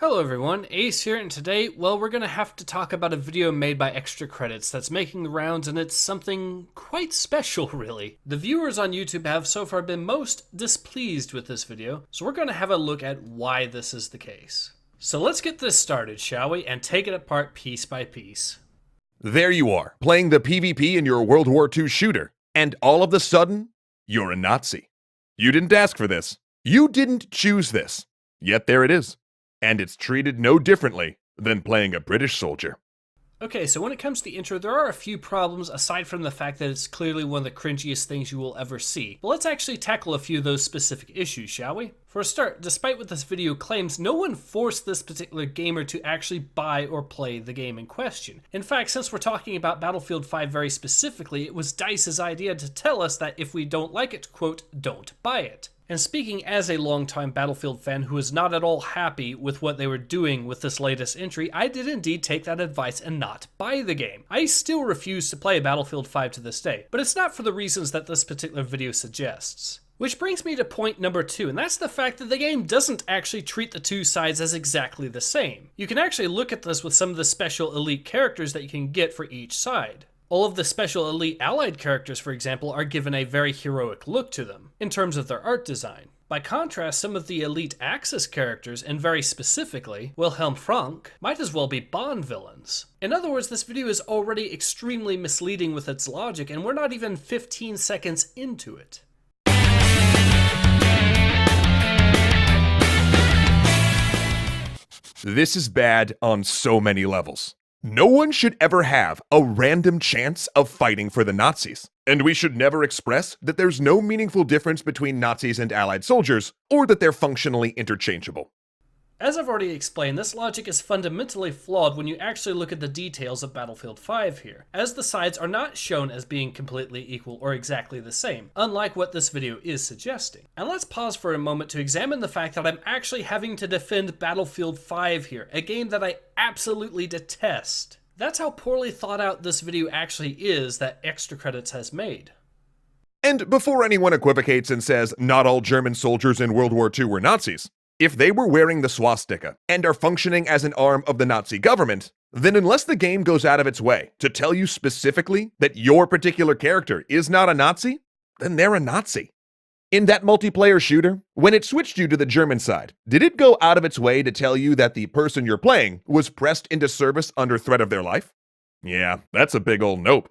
Hello everyone, Ace here, and today, well, we're gonna have to talk about a video made by Extra Credits that's making the rounds, and it's something quite special, really. The viewers on YouTube have so far been most displeased with this video, so we're gonna have a look at why this is the case. So let's get this started, shall we, and take it apart piece by piece. There you are, playing the PvP in your World War II shooter, and all of a sudden, you're a Nazi. You didn't ask for this. You didn't choose this. Yet there it is. And it's treated no differently than playing a British soldier. Okay, so when it comes to the intro, there are a few problems aside from the fact that it's clearly one of the cringiest things you will ever see. But let's actually tackle a few of those specific issues, shall we? For a start, despite what this video claims, no one forced this particular gamer to actually buy or play the game in question. In fact, since we're talking about Battlefield 5 very specifically, it was DICE's idea to tell us that if we don't like it, quote, don't buy it. And speaking as a longtime Battlefield fan who was not at all happy with what they were doing with this latest entry, I did indeed take that advice and not buy the game. I still refuse to play Battlefield 5 to this day, but it's not for the reasons that this particular video suggests. Which brings me to point number 2, and that's the fact that the game doesn't actually treat the two sides as exactly the same. You can actually look at this with some of the special elite characters that you can get for each side. All of the special elite allied characters, for example, are given a very heroic look to them, in terms of their art design. By contrast, some of the elite Axis characters, and very specifically, Wilhelm Frank, might as well be Bond villains. In other words, this video is already extremely misleading with its logic, and we're not even 15 seconds into it. This is bad on so many levels. No one should ever have a random chance of fighting for the Nazis. And we should never express that there's no meaningful difference between Nazis and Allied soldiers, or that they're functionally interchangeable. As I've already explained, this logic is fundamentally flawed when you actually look at the details of Battlefield 5 here, as the sides are not shown as being completely equal or exactly the same, unlike what this video is suggesting. And let's pause for a moment to examine the fact that I'm actually having to defend Battlefield 5 here, a game that I absolutely detest. That's how poorly thought out this video actually is that Extra Credits has made. And before anyone equivocates and says not all German soldiers in World War II were Nazis, if they were wearing the swastika and are functioning as an arm of the Nazi government, then unless the game goes out of its way to tell you specifically that your particular character is not a Nazi, then they're a Nazi. In that multiplayer shooter, when it switched you to the German side, did it go out of its way to tell you that the person you're playing was pressed into service under threat of their life? Yeah, that's a big ol' nope.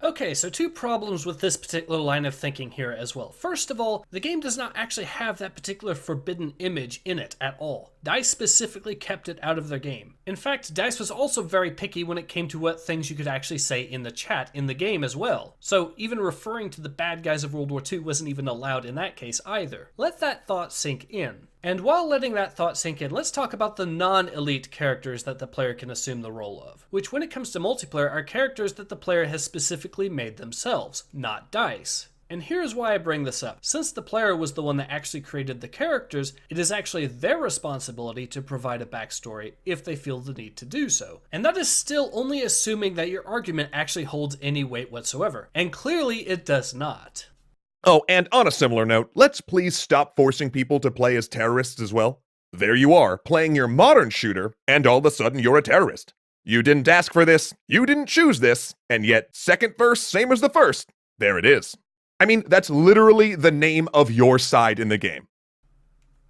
Okay, so two problems with this particular line of thinking here as well. First of all, the game does not actually have that particular forbidden image in it at all. DICE specifically kept it out of their game. In fact, DICE was also very picky when it came to what things you could actually say in the chat in the game as well. So even referring to the bad guys of World War II wasn't even allowed in that case either. Let that thought sink in. And while letting that thought sink in, let's talk about the non-elite characters that the player can assume the role of, which when it comes to multiplayer are characters that the player has specifically made themselves, not DICE. And here's why I bring this up. Since the player was the one that actually created the characters, it is actually their responsibility to provide a backstory if they feel the need to do so. And that is still only assuming that your argument actually holds any weight whatsoever. And clearly it does not. Oh, and on a similar note, let's please stop forcing people to play as terrorists as well. There you are, playing your modern shooter, and all of a sudden you're a terrorist. You didn't ask for this, you didn't choose this, and yet second verse, same as the first. There it is. I mean, that's literally the name of your side in the game.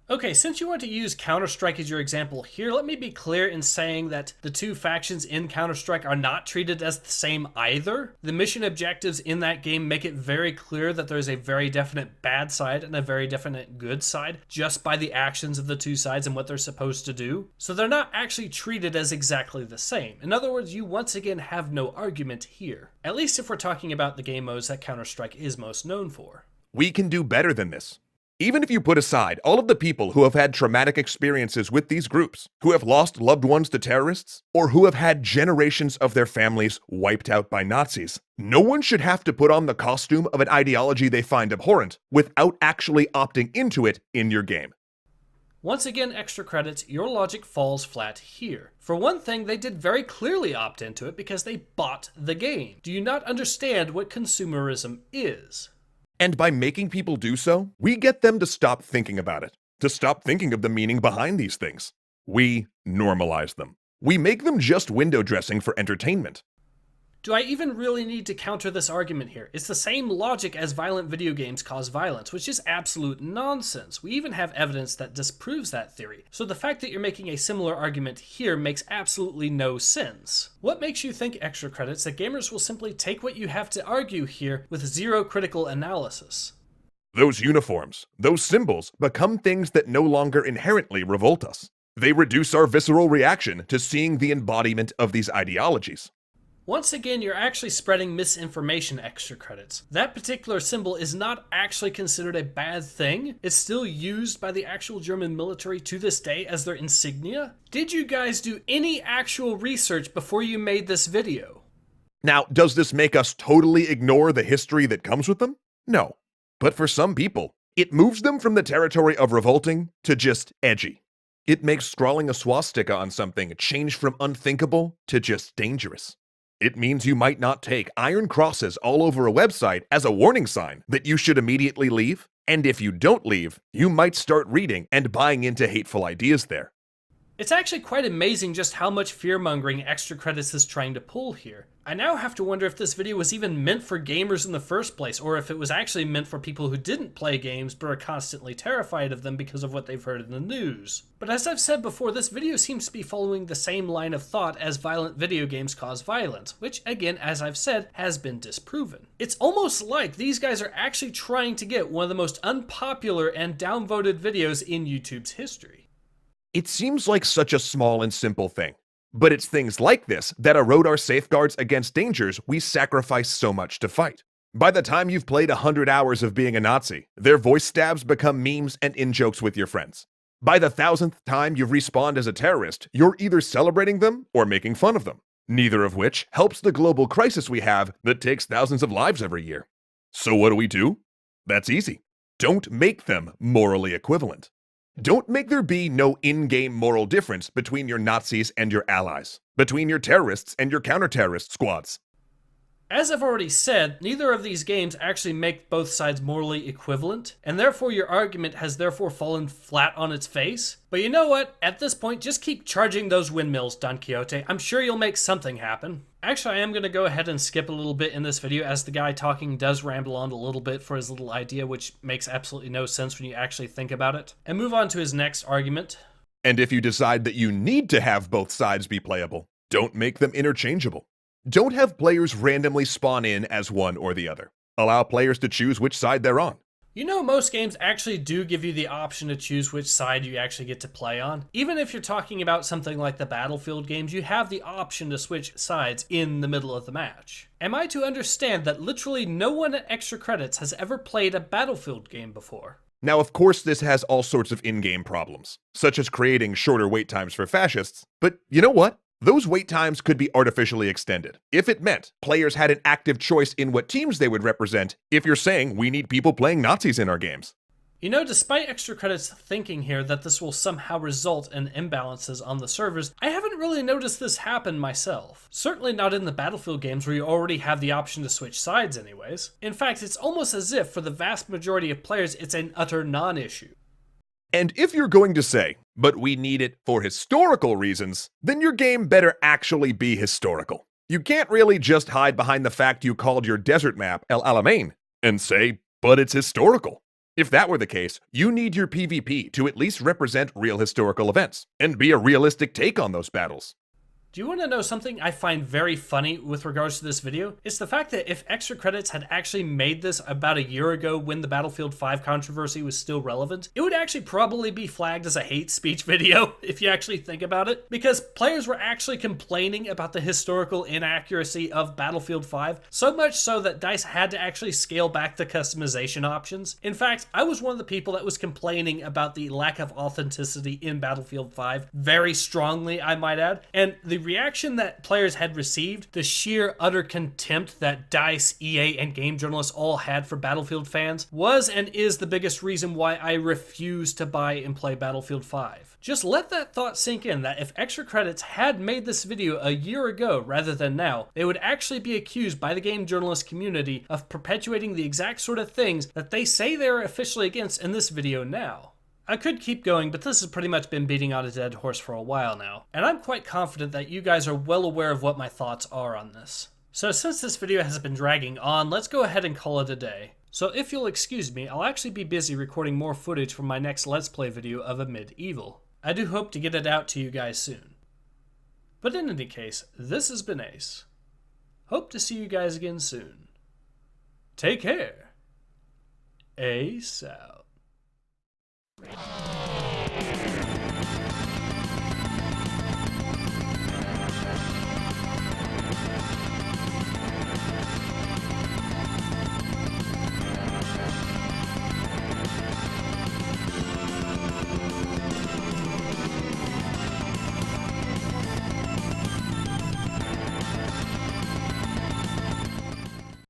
Okay, since you want to use Counter-Strike as your example here, let me be clear in saying that the two factions in Counter-Strike are not treated as the same either. The mission objectives in that game make it very clear that there's a very definite bad side and a very definite good side just by the actions of the two sides and what they're supposed to do. So they're not actually treated as exactly the same. In other words, you once again have no argument here. At least if we're talking about the game modes that Counter-Strike is most known for. We can do better than this. Even if you put aside all of the people who have had traumatic experiences with these groups, who have lost loved ones to terrorists, or who have had generations of their families wiped out by Nazis, no one should have to put on the costume of an ideology they find abhorrent without actually opting into it in your game. Once again, Extra Credits, your logic falls flat here. For one thing, they did very clearly opt into it because they bought the game. Do you not understand what consumerism is? And by making people do so, we get them to stop thinking about it, to stop thinking of the meaning behind these things. We normalize them. We make them just window dressing for entertainment. Do I even really need to counter this argument here? It's the same logic as violent video games cause violence, which is absolute nonsense. We even have evidence that disproves that theory. So the fact that you're making a similar argument here makes absolutely no sense. What makes you think, Extra Credits, that gamers will simply take what you have to argue here with zero critical analysis? Those uniforms, those symbols, become things that no longer inherently revolt us. They reduce our visceral reaction to seeing the embodiment of these ideologies. Once again, you're actually spreading misinformation, Extra Credits. That particular symbol is not actually considered a bad thing. It's still used by the actual German military to this day as their insignia. Did you guys do any actual research before you made this video? Now, does this make us totally ignore the history that comes with them? No. But for some people, it moves them from the territory of revolting to just edgy. It makes scrawling a swastika on something change from unthinkable to just dangerous. It means you might not take iron crosses all over a website as a warning sign that you should immediately leave, and if you don't leave, you might start reading and buying into hateful ideas there. It's actually quite amazing just how much fear-mongering Extra Credits is trying to pull here. I now have to wonder if this video was even meant for gamers in the first place, or if it was actually meant for people who didn't play games but are constantly terrified of them because of what they've heard in the news. But as I've said before, this video seems to be following the same line of thought as violent video games cause violence, which again, as I've said, has been disproven. It's almost like these guys are actually trying to get one of the most unpopular and downvoted videos in YouTube's history. It seems like such a small and simple thing, but it's things like this that erode our safeguards against dangers we sacrifice so much to fight. By the time you've played 100 hours of being a Nazi, their voice stabs become memes and in-jokes with your friends. By the 1000th time you've respawned as a terrorist, you're either celebrating them or making fun of them, neither of which helps the global crisis we have that takes thousands of lives every year. So what do? That's easy. Don't make them morally equivalent. Don't make there be no in-game moral difference between your Nazis and your allies, between your terrorists and your counter-terrorist squads. As I've already said, neither of these games actually make both sides morally equivalent, and therefore your argument has therefore fallen flat on its face. But you know what? At this point, just keep charging those windmills, Don Quixote. I'm sure you'll make something happen. Actually, I am going to go ahead and skip a little bit in this video, as the guy talking does ramble on a little bit for his little idea, which makes absolutely no sense when you actually think about it, and move on to his next argument. And if you decide that you need to have both sides be playable, don't make them interchangeable. Don't have players randomly spawn in as one or the other. Allow players to choose which side they're on. You know, most games actually do give you the option to choose which side you actually get to play on. Even if you're talking about something like the Battlefield games, you have the option to switch sides in the middle of the match. Am I to understand that literally no one at Extra Credits has ever played a Battlefield game before? Now, of course, this has all sorts of in-game problems, such as creating shorter wait times for fascists, but you know what? Those wait times could be artificially extended if it meant players had an active choice in what teams they would represent if you're saying we need people playing Nazis in our games. You know, despite Extra Credits thinking here that this will somehow result in imbalances on the servers, I haven't really noticed this happen myself. Certainly not in the Battlefield games where you already have the option to switch sides anyways. In fact, it's almost as if for the vast majority of players it's an utter non-issue. And if you're going to say, but we need it for historical reasons, then your game better actually be historical. You can't really just hide behind the fact you called your desert map El Alamein and say, but it's historical. If that were the case, you need your PvP to at least represent real historical events and be a realistic take on those battles. Do you want to know something I find very funny with regards to this video? It's the fact that if Extra Credits had actually made this about a year ago when the Battlefield 5 controversy was still relevant, it would actually probably be flagged as a hate speech video, if you actually think about it, because players were actually complaining about the historical inaccuracy of Battlefield 5, so much so that DICE had to actually scale back the customization options. In fact, I was one of the people that was complaining about the lack of authenticity in Battlefield 5 very strongly, I might add, and the reaction that players had received, the sheer utter contempt that DICE, EA, and game journalists all had for Battlefield fans, was and is the biggest reason why I refuse to buy and play Battlefield 5. Just let that thought sink in, that if Extra Credits had made this video a year ago rather than now, they would actually be accused by the game journalist community of perpetuating the exact sort of things that they say they're officially against in this video now. I could keep going, but this has pretty much been beating on a dead horse for a while now, and I'm quite confident that you guys are well aware of what my thoughts are on this. So since this video has been dragging on, let's go ahead and call it a day. So if you'll excuse me, I'll actually be busy recording more footage for my next Let's Play video of a medieval. I do hope to get it out to you guys soon. But in any case, this has been Ace. Hope to see you guys again soon. Take care. Ace out.